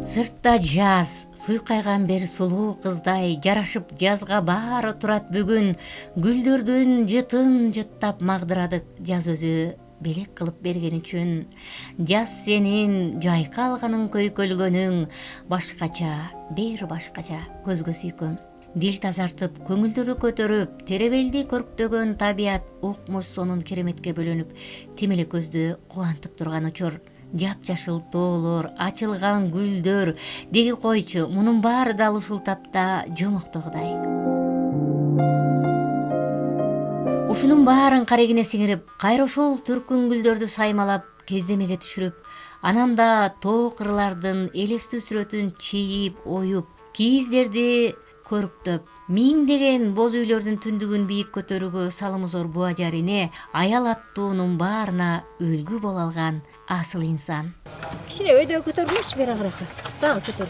Сыртта жаз, суйкайган бир сулуу кыздай жарашып жазга баары турат бүгүн. Гүлдөрдүн жытын жыттап магдырадык жаз өзү белек кылып берген үчүн. Жаз сенин жайкалганың көйкөлгөнүң башкача, бир башкача көзгө сүйкөм. Дил тазартып, көңүлдөрдү көтөрүп, теребелди көрктөгөн табият укмуш сонун кереметке бөлөнүп, тимеле көздү кубантып турган учур. Жапжашыл тоолор, ачылган гүлдөр, деги койчу, мунун баары дал ушул тапта жомоктогудай. Ушунун баарын карегине сиңирип, кайра ушул түркүн гүлдөрдү саймалап, кездемеге түшүрүп, анан да тоо кырлардын элестүү сүрөтүн чийип, оюп, кийиздерди көрүктөп, миңдеген боз үйлөрдүн түндүгүн бийик көтөрүүгө салымы зор буа жарине, аял аттуунун баарына үлгү боло алган асыл инсан. Кичине өйдө көтөрмөчү бери каракка. Дагы көтөр.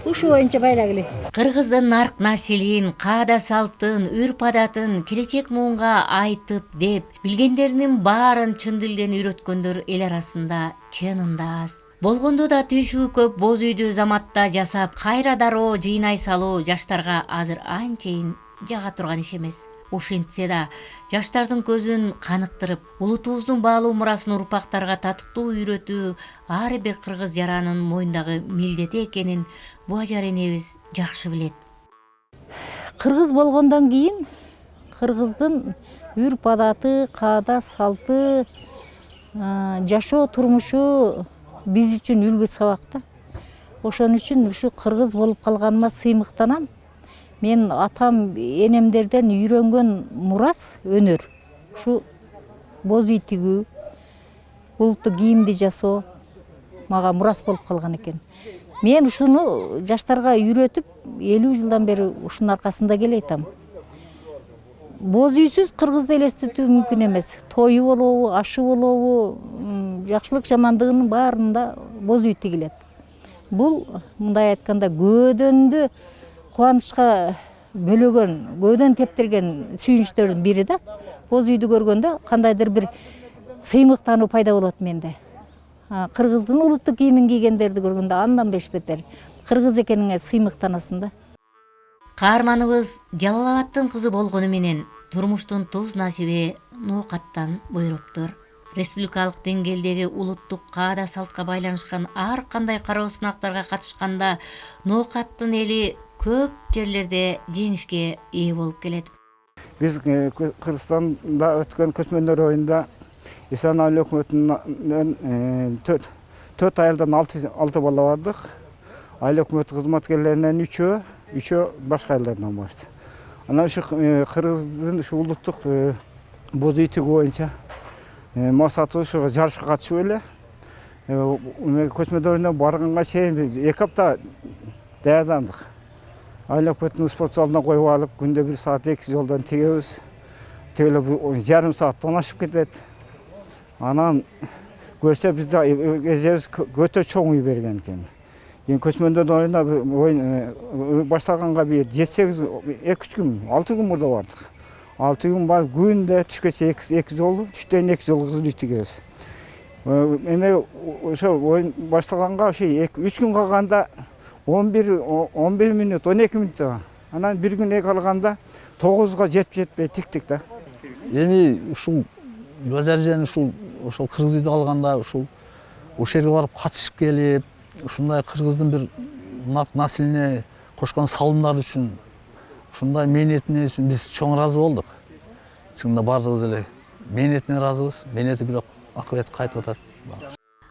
Ушу боюнча байлагыле. Кыргыздын нарк насилин, каада салтын, үрп адатын келечек муунга айтып деп, билгендеринин баарын чын дилден үйрөткөндөр эл арасында чынында аз. Болгондо да түйшүү көп боз үйдү заматта жасап, кайра дароо жыйнай салуу жаштарга азыр анчейин жага турган иш эмес. Ошентсе да жаштардын көзүн каныктырып, улутубуздун баалуу мурасын урпактарга татыктуу үйрөтүү ар бир кыргыз жаранын мойнундагы милдети экенин буа жар энебиз жакшы билет. Кыргыз болгондон кийин кыргыздын үрп адаты, каада салты, жашоо турмушу биз үчүн үлгү сабак да. Ошон үчүн ушу кыргыз болуп калганыма сыймыктанам. Мен атам, энемдерден үйрөнгөн мурас өнөр. Ушу боз үй тигүү, улуттук кийимди жасоо мага мурас болуп калган экен. Мен ушуну жаштарга үйрөтүп, 50 жылдан бери ушунун аркасында келейтам. Боз үйсүз кыргызды элестетүү мүмкүн эмес. Тою болобу, ашы болобу, жакшылык жамандыгынын баарында боз үй тигилет. Бул мындай айтканда көөдөндү кубанычка бөлөгөн, көөдөн тептерген сүйүнүчтөрдүн бири да. Боз үйдү көргөндө кандайдыр бир сыймыктануу пайда болот менде. Кыргыздын улуттук кийимин кийгендерди көргөндө андан беш бетер кыргыз экениңе сыймыктанасың да. Каарманыбыз Жалал Абадтын кызы болгону менен турмуштун туз насиби ноокаттан буйруптур. Республикалык деңгээлдеги улуттук каада салтка байланышкан ар кандай кароо сынактарга катышканда ноокаттын эли көп жерлерде жеңишке ээ болуп келет. Биз Кыргызстанда өткөн көчмөндөр оюнда Исаналы өкмөтүнөн 4 айылдан 6 бала бардык. Айыл өкмөтү кызматкерлеринен 3 башка айылдардан барды. Анан ушу Кыргыздын ушу улуттук боз үй тигүү боюнча максаты ушу жарышка катышуу эле. Көчмөндөр оюнуна барганга чейин 2 апта даярдандык. Айыл өкмөтүнүн спорт залына коюп алып, күндө 1 саат 2 жолдон тигебиз. Тигеле жарым сааттан ашып кетет. Анан көрсө бизде эжебиз өтө чоң үй берген экен. Эми көчмөндөр оюну башталганга бир 7-8 күн, 6 күн мурда бардык. 6 күн барып, күндө түшкөчө 2 жолу, түштөн 2 жолу кызыл үй тигебиз. Эми ошо оюн башталганга 3 күн калганда 11 мүнөт, 12 мүнөт. Анан бир күн калганда 9га жетпей тиктик да. Эми ушул базаржан ушул кыргыз үйдү алганда ушул жерге барып катышып келип, ушундай кыргыздын бир нарк насилине кошкон салымдары үчүн, ушундай мээнетине үчүн биз чоң ыраазы болдук. Чынында бардыгыбыз эле мээнетине ыраазыбыз. Мээнети бирок акыбети кайтып атат.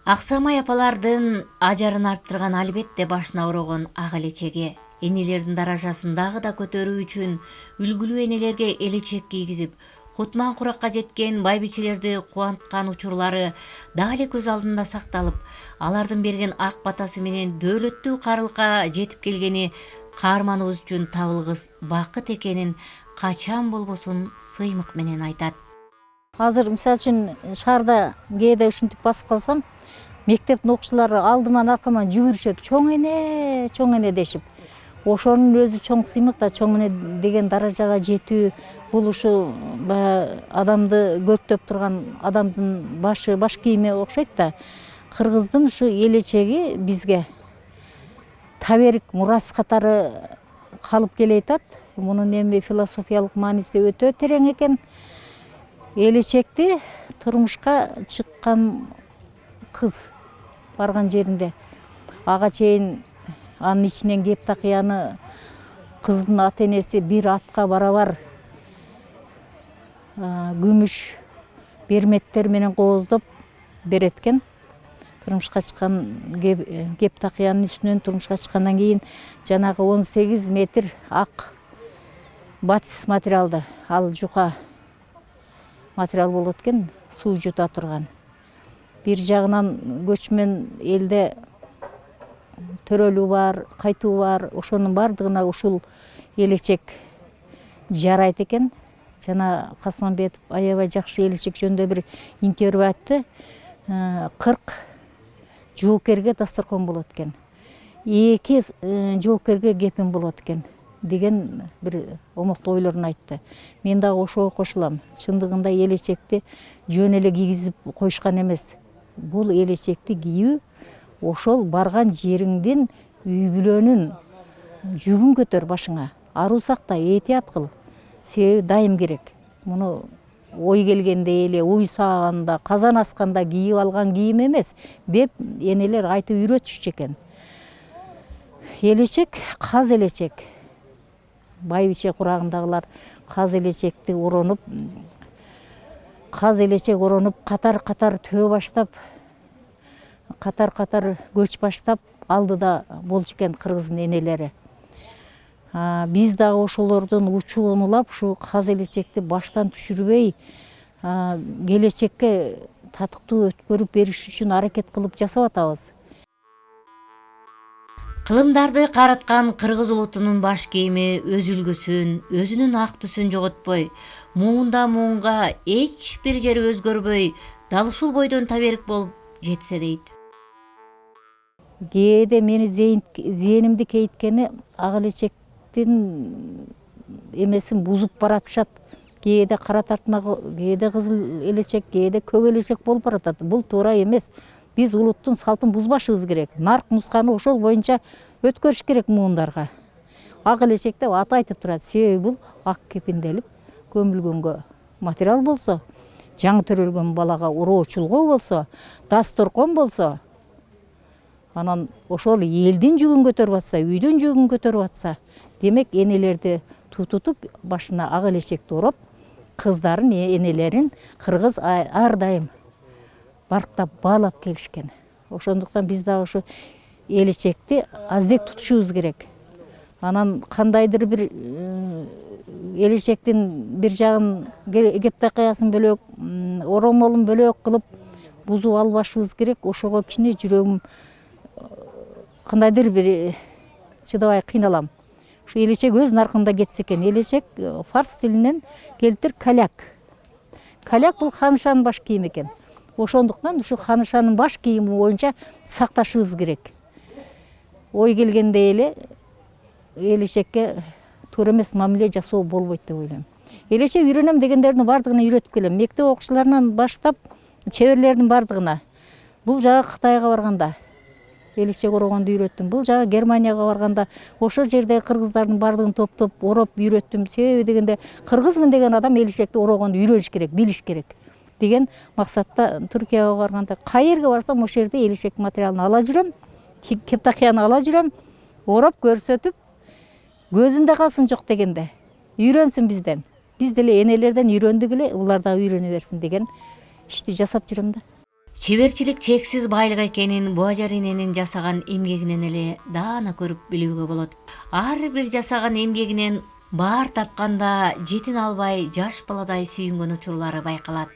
Аксамай апалардын ажарын арттырган албетте башына орогон ак элечеге, энелердин даражасын дагы да көтөрүү үчүн үлгүлүү энелерге элечек кийгизип, кутман куракка жеткен байбичелерди кубанткан учурлары дагы эле көз алдында сакталып, алардын берген ак батасы менен дөөлөттүү карылыкка жетип келгени каарманыбыз үчүн табылгыс бакыт экенин качан болбосун сыймык менен айтат. Азыр мисалы үчүн шаарда кээде ушинтип басып калсам, мектептин окуучулары алдыман аркаман жүгүрүшөт, чоң эне дешип. ошонун өзү чоң сыймык да, чоң эмне деген даражага жетүү, бул ушу баягы адамды көрктөп турган адамдын баш кийими окшойт да. Кыргыздын ушу элечеги бизге таберик мурас катары калып келеатат. Мунун эми философиялык мааниси өтө терең экен. Элечекти турмушка чыккан кыз барган жеринде ага чейин анын ичинен Кептакыяны кыздын ата энеси бир атка барабар күмүш берметтер менен кооздоп берет экен. Турмушка чыккан Кептакыянын үстүнөн турмушка чыккандан кийин жанагы 18 метр ак батис материалды, ал жука материал болот экен, суу жута турган. Бир жагынан көчмөн элде төрөлүү бар, кайтуу бар, ошонун бардыгына ушул элечек жарайт экен. Жана Касманбетов аябай жакшы элечек жөнүндө бир интервью айтты. 40 жоокерге дасторкон болот экен. 2 жоокерге кепин болот экен деген бир омоктуу ойлорун айтты. Мен дагы ошого кошулам. Чындыгында элечекти жөн эле кийгизип коюшкан эмес. Бул элечекти кийүү ошол барган жериңдин үй бүлөнүн жүгүн көтөр башыңа. Аруу сакта, этият кыл. Себеби дайым керек. Муну ой келгенде эле, уй сааганда, казан асканда кийип алган кийим эмес деп энелер айтып үйрөтүшчү экен. Элечек каз элечек. Байбиче курагындагылар каз элечек оронуп катар-катар төө баштап, катар-катар көч баштап алдыда болчу экен кыргыздын энелери. Биз дагы ошолордун учуун улап, ушу каз элечекти баштан түшүрбөй, келечекке татыктуу өткөрүп бериш үчүн аракет кылып жасап атабыз. Кылымдарды караткан кыргыз улутунун баш кийими өз үлгүсүн, өзүнүн ак түсүн жоготпой, муунга эч бир жери өзгөрбөй, дал ушул бойдон таберик болуп жетсе дейт. Кээде мени зээнимди кейиткени ак элечектин эмесин бузуп баратышат. Кээде кара тартма, кээде кызыл элечек, кээде көк элечек болуп баратат. Бул туура эмес. Биз улуттун салтын бузбашыбыз керек. Нарк нусканы ошол боюнча өткөрүш керек муундарга. Ак элечек деп аты айтып турат. Себеби бул ак кепинделип көмүлгөнгө материал болсо, жаңы төрөлгөн балага уроо чулгоо болсо, дасторкон болсо, анан ошол элдин жүгүн көтөрүп атса, үйдүн жүгүн көтөрүп атса, демек энелерди тутутуп башына ак элечекти ороп, кыздарын, энелерин кыргыз ар дайым барктап баалап келишкен. Ошондуктан биз дагы ошо элечекти аздек тутушубуз керек. Анан кандайдыр бир элечектин бир жагын Кептакыясын бөлөк, оромолун бөлөк кылып бузуп албашыбыз керек. Ошого кичине жүрөгүм кандайдыр бир чыдабай кыйналам. Ушу элечек өз наркында кетсе экен. Элечек фарс тилинен келтир каляк. Каляк бул ханышанын баш кийими экен. Ошондуктан ушу ханышанын баш кийими боюнча сакташыбыз керек. Ой келгенде эле элечекке туура эмес мамиле жасоо болбойт деп ойлойм. Элечек үйрөнөм дегендердин бардыгына үйрөтүп келем. Мектеп окуучуларынан баштап чеберлердин бардыгына. Бул жагы Кытайга барганда элечек орогонду үйрөттүм. Бул жагы Германияга барганда ошол жердеги кыргыздардын бардыгын топтоп ороп үйрөттүм. Себеби дегенде кыргызмын деген адам элечекти орогонду үйрөнүш керек, билиш керек деген максатта Түркияга барганда кайерге барсам ошол жерде элечек материалын ала жүрөм, Кептакыяны ала жүрөм, ороп көрсөтүп, көзүндө калсын жок дегенде. Үйрөнсүн бизден. Биз деле энелерден үйрөндүк эле, улар да үйрөнө берсин деген ишти жасап жүрөм да. Чеберчилик чексиз байлык экенин Буажар эненин жасаган эмгегинен эле даана көрүп билүүгө болот. Ар бир жасаган эмгегинен баар тапканда жетин албай жаш баладай сүйүнгөн учурлары байкалат.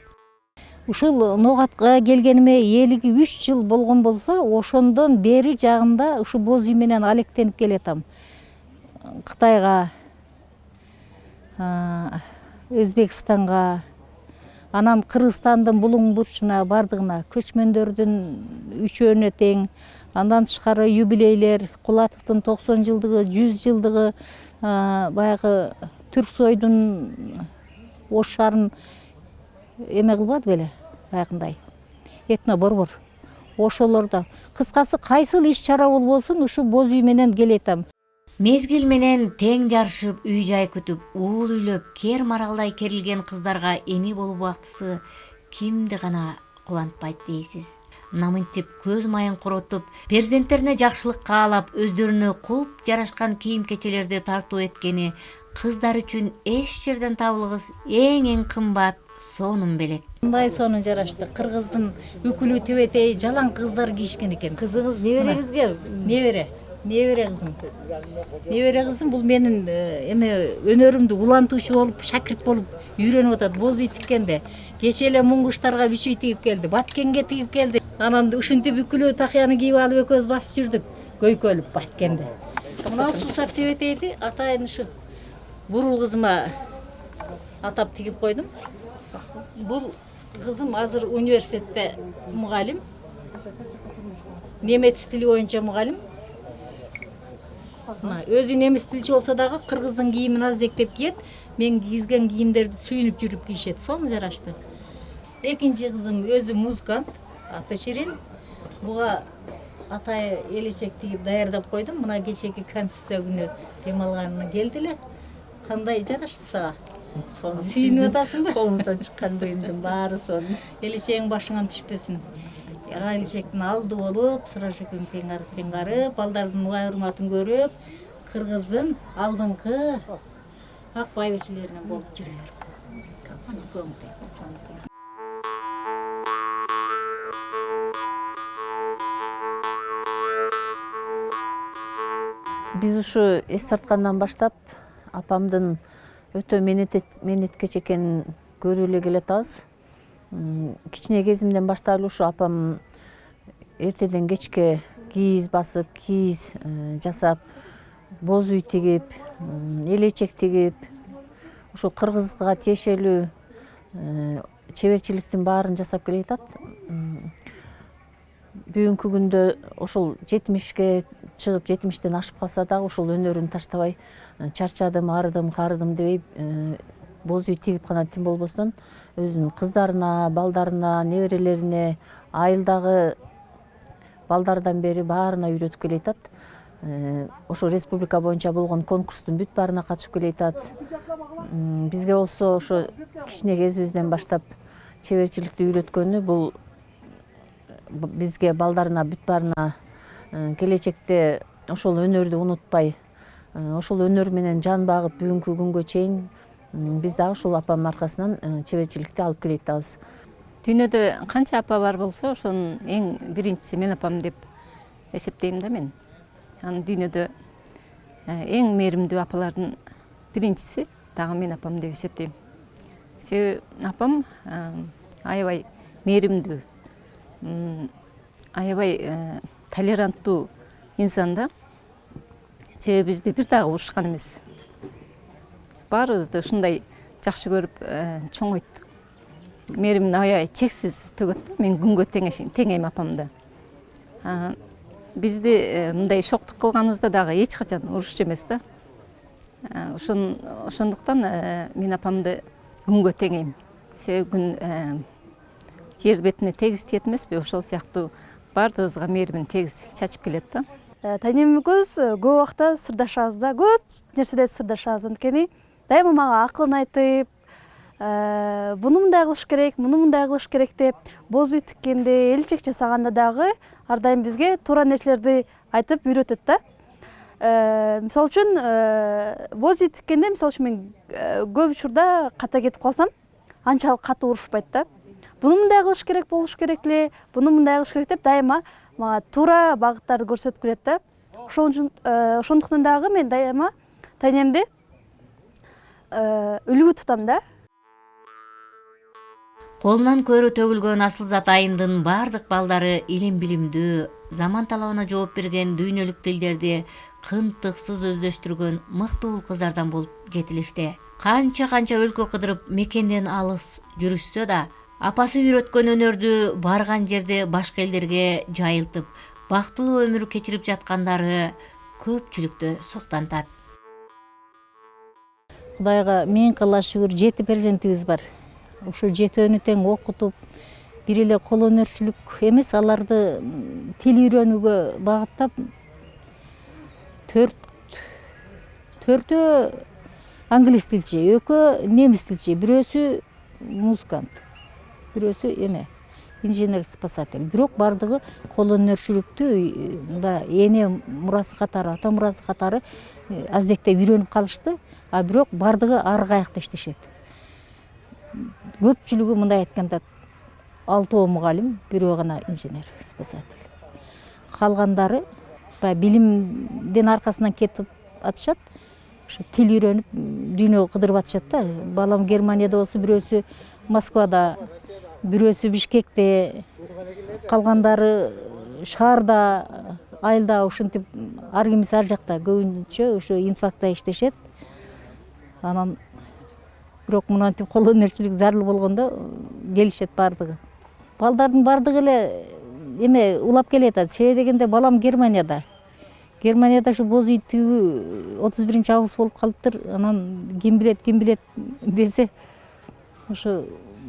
Ушул Ноғатка келгениме 53 жыл болгон болсо, ошондон бери жагында ушу боз үй менен алектенип келатам. Кытайга, Өзбекстанга, Анан Кыргызстандын булуң бурчуна бардыгына көчмөндөрдүн үчөөнө тең. Андан тышкары юбилейлер, Кулатовдун 90 жылдыгы, 100 жылдыгы, баягы Түрксойдун Ош шаарын эме кылбады беле, баягындай. Этно борбор. Ошолордо. Кыскасы кайсыл иш-чара болбосун, ушу боз үй менен келетем. Мезгил менен тең жарышып, үй жай күтүп, уул үйлөп, кер маралдай керилген кыздарга эни болуп убактысы кимди гана кубантпайт дейсиз. Мынамынтип көз майын коротуп, перзенттерине жакшылык каалап, өздөрүнө куп жарашкан кийим-кечелерди тартуу эткени кыздар үчүн эч жерден табылгыс эң кымбат сонун белек. Мындай сонун жарашты. Кыргыздын үкүлү тебетей жалаң кыздар кийишкен экен. Кызыңыз небереңизге? Небере кызым. Небере кызым бул менин эме өнөрүмдү улантуучу болуп, шакирт болуп үйрөнүп атат. Боз үй тиккенде. Кече эле муңгуштарга бүчүй тигип келди, баткенге тигип келди. Анан ушинтип үкүлүү такыяны кийип алып экөөбүз басып жүрдүк. Көйкөлүп баткенде. Мына суусап тебетейди атайын ушу бурул кызыма атап тигип койдум. Бул кызым азыр университетте мугалим. Немец тили боюнча мугалим. Өзү немис тилчи болсо дагы кыргыздын кийимин аздектеп кийет. Мен кийизген кийимдерди сүйүнүп жүрүп кийишет. Сонун жарашты. Экинчи кызым өзү музыкант, аты Ширин. Буга атай элечек тигип даярдап койдум. Мына кечеги конституция күнү дем алганына келди эле. Кандай жарашты сага? Сүйүнүп атасыңбы? Колуңуздан чыккан буюмдун баары сонун. Элечегиң башыңан түшпөсүн. Элечектин алды болуп, сыра шөкөң теңгарып, балдардын урматын көрүп, кыргыздын алдыңкы ак байбичелеринен болуп жүрөөр. Биз ушу эс тарткандан баштап апамдын өтө менеткеч экенин көрүп эле келатабыз. Кичине кезимден баштап ушу апам эртеден кечке кийиз басып, кийиз жасап, боз үй тигип, элечек тигип, ушу кыргызга тиешелүү чеберчиликтин баарын жасап келе жатат. Бүгүнкү күндө ошол 70ке чыгып, 70тен ашып калса дагы ошол өнөрүн таштабай, чарчадым, арыдым, карыдым дебей боз үй тигип гана тим болбостон өзүнүн кыздарына, балдарына, неберелерине, айылдагы балдардан бери баарына үйрөтүп келе жатат. Ошо республика боюнча болгон конкурстун бүт баарына катышып келе жатат. Бизге болсо ошо кичине кезибизден баштап чеберчиликти үйрөткөнү бул бизге балдарына бүт баарына келечекте ошол өнөрдү унутпай, ошол өнөр менен жан багып бүгүнкү күнгө чейин биз дагы ушул апамдын аркасынан чеберчиликти алып келе жатабыз. Дүйнөдө канча апа бар болсо, ошонун эң биринчиси мен апам деп эсептейм да мен. Анын дүйнөдө эң мээримдүү апалардын биринчиси дагы мен апам деп эсептейм. Себеби апам аябай мээримдүү, аябай толеранттуу инсан да. Себеби бизди бир дагы урушкан эмес. Баарыбызды ушундай жакшы көрүп чоңойтту. Мээримин аябай чексиз төгөт да. Мен күнгө теңейм апамды. Бизди мындай шоктук кылганыбызда дагы эч качан урушчу эмес да. Ошондуктан мен апамды күнгө теңейм. Себеби күн жер бетине тегиз тиет эмеспи, ошол сыяктуу баардыгыбызга мээримин тегиз чачып келет да. Тайнем экөөбүз көп убакта сырдашабыз да, көп нерседе сырдашабыз. Анткени дайыма мага акылын айтып, буну мындай кылыш керек, муну мындай кылыш керек деп, боз үй тиккенде, элчек жасаганда дагы ар дайым бизге туура нерселерди айтып үйрөтөт да. Мисалы үчүн боз үй тиккенде, мисалы үчүн мен көп учурда ката кетип калсам, анчалык катуу урушпайт да. Буну мындай кылыш керек, болуш керек эле, буну мындай кылыш керек деп дайыма мага туура багыттарды көрсөтүп келет да. Ошондуктан дагы мен дайыма тайнемди үлгү тутам да. Колунан көрө төгүлгөн Асылзат айымдын бардык балдары илим билимдүү, заман талабына жооп берген дүйнөлүк тилдерди кынтыксыз өздөштүргөн мыктуу кыздардан болуп жетилишти. канча өлкө кыдырып мекенден алыс жүрүшсө да, апасы үйрөткөн өнөрдү барган жерде башка элдерге жайылтып, бактылуу өмүр кечирип жаткандары көпчүлүктү суктантат. Кудайга миң кыла шүгүр 7 перзентибиз бар. Ошо 7-өнү тең окутуп, бир эле кол өнөрчүлүк эмес, аларды тил үйрөнүүгө багыттап, төртөө англис тилчи, экөө немис тилчи, бирөөсү музыкант, бирөөсү инженер-спасатель. Бирок бардыгы кол өнөрчүлүктү эне мурасы катары, ата мурасы катары аздектеп үйрөнүп калышты, а бирок бардыгы ар каякта иштешет. Көпчүлүгү мындай айтканда 6 мугалим, бирөө гана инженер-спасатель. Калгандары билимдин аркасынан кетип атышат. Ошо тил үйрөнүп, дүйнөгө кыдырып атышат да. Балам Германияда болсо, бирөөсү Москвада, бирөөсү Бишкекте, калгандары шаарда, айылда, ушинтип ар кимиси ар жакта, көбүнчө ошо инфакта иштешет. Анан бирок мынантип кол өнөрчүлүк зарыл болгондо келишет бардыгы. Балдардын бардыгы эле улап келатат. Себеби дегенде балам Германияда. Германияда ушу боз үй тигүү 31-август болуп калыптыр. Анан ким билет десе, ошо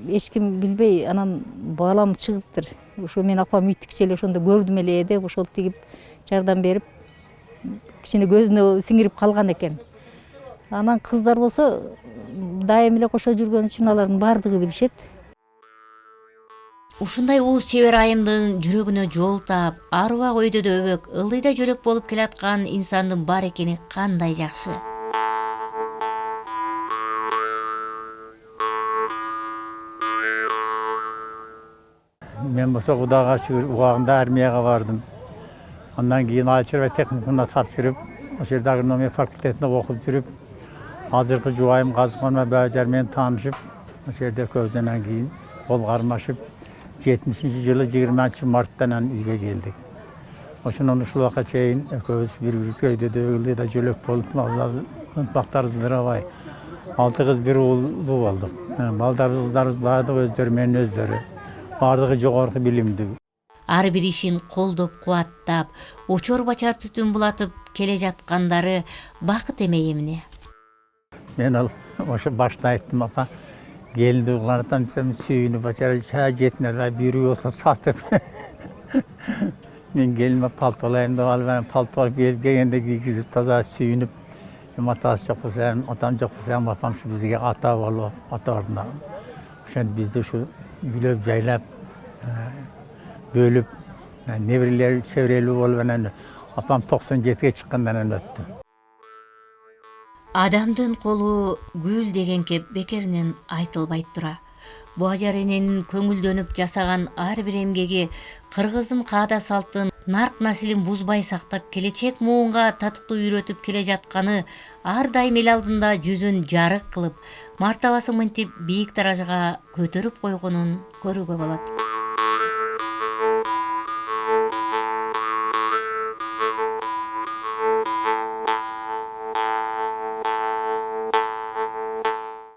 эч ким билбей, анан балам чыгыптыр. Ошо мен апам үй тикчи эле ошондо көрдүм эле деп, ошол тигип жардам берип, кичине көзүнө сиңирип калган экен. Анан кыздар болсо дайым эле кошо жүргөн үчүн алардын бардыгы билишет. Ушундай уус чебер айымдын жүрөгүнө жол таап, ар убак өйдөдө өбөк, ылдыйда жөлөк болуп келаткан инсандын бар экени кандай жакшы. Мен болсо Кудайга шүгүр убагында армияга бардым. Андан кийин Айыл техникумуна тапшырып, ошол жерде агрономия факультетинде окуп жүрүп, азыркы жубайым Казыкман Бажар менен таанышып, ошол жерде көбүнөн кийин кол кармашып, 70-жылы 20 марттан үйгө келдик. Ошондон ушул убакка чейин экөөбүз бири-бирибизге өйдөдө ылдыйда жөлөк болуп, ынтымактар ыздырабай 6 кыз бир уулду болдук. Балдарыбыз, кыздарыбыз баардыгы өздөрү менен өздөрү. Бардыгы жогорку билимдүү. Ар бир ишин колдоп кубаттап, очор бачар түтүн булатып келе жаткандары бакыт эмей эмне? Мен ошо башта айттым, апа, келинди угланатам десем, сүйүнүп бачара жетине бирөө болсо сатып. Мен келиниме палтолайм деп алып, палтолуп келгенде кийгизип таза сүйүнүп, атасы жок болсо, атам жок болсо, апам ушу бизге ата болуп, ата ордуна. Ошентип бизди ушу үйлөп жайлап, бөлүп, неберелер чеберелүү болуп, анан апам 97-ге чыккандан өттү. Адамдын колу гүл дегенке бекеринен айтылбай тура. Бажар эненин көңүлдөнүп жасаган ар бир эмгеги кыргыздын каада салтын, нарк насилин бузбай сактап, келечек муунга татыктуу үйрөтүп келе жатканы ар дайым эл алдында жүзүн жарык кылып, мартабасын мынтип бийик даражага көтөрүп койгонун көрүүгө болот.